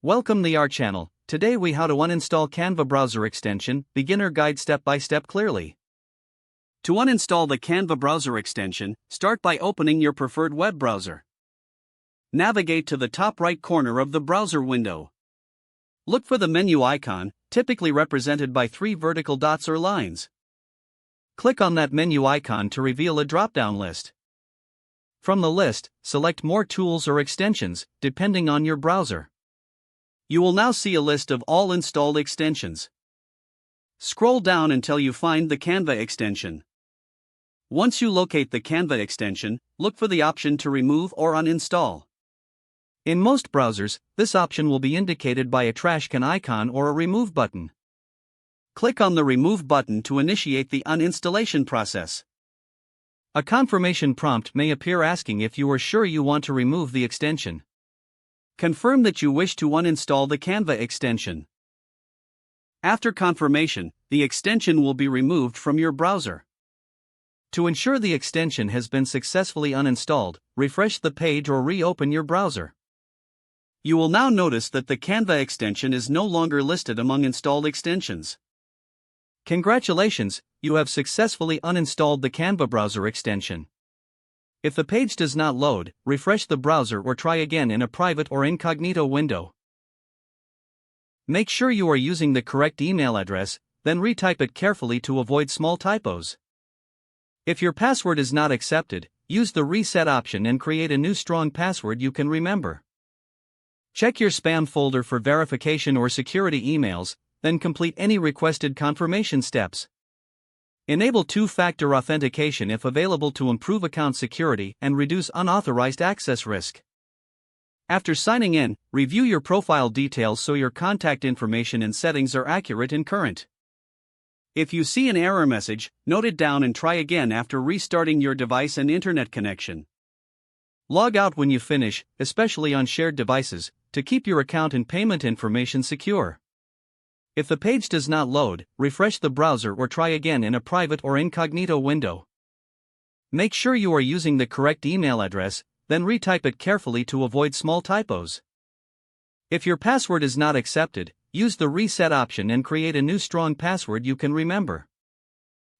Welcome to our channel. Today we how to uninstall Canva browser extension, beginner guide step by step clearly. To uninstall the Canva browser extension, start by opening your preferred web browser. Navigate to the top right corner of the browser window. Look for the menu icon, typically represented by 3 vertical dots or lines. Click on that menu icon to reveal a drop-down list. From the list, select More Tools or Extensions, depending on your browser. You will now see a list of all installed extensions. Scroll down until you find the Canva extension. Once you locate the Canva extension, look for the option to remove or uninstall. In most browsers, this option will be indicated by a trash can icon or a remove button. Click on the remove button to initiate the uninstallation process. A confirmation prompt may appear asking if you are sure you want to remove the extension. Confirm that you wish to uninstall the Canva extension. After confirmation, the extension will be removed from your browser. To ensure the extension has been successfully uninstalled, refresh the page or reopen your browser. You will now notice that the Canva extension is no longer listed among installed extensions. Congratulations, you have successfully uninstalled the Canva browser extension. If the page does not load, refresh the browser or try again in a private or incognito window. Make sure you are using the correct email address, then retype it carefully to avoid small typos. If your password is not accepted, use the reset option and create a new strong password you can remember. Check your spam folder for verification or security emails, then complete any requested confirmation steps. Enable two-factor authentication if available to improve account security and reduce unauthorized access risk. After signing in, review your profile details so your contact information and settings are accurate and current. If you see an error message, note it down and try again after restarting your device and internet connection. Log out when you finish, especially on shared devices, to keep your account and payment information secure. If the page does not load, refresh the browser or try again in a private or incognito window. Make sure you are using the correct email address, then retype it carefully to avoid small typos. If your password is not accepted, use the reset option and create a new strong password you can remember.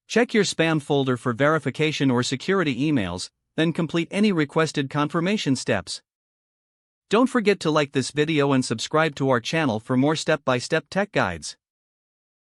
Check your spam folder for verification or security emails, then complete any requested confirmation steps. Don't forget to like this video and subscribe to our channel for more step-by-step tech guides.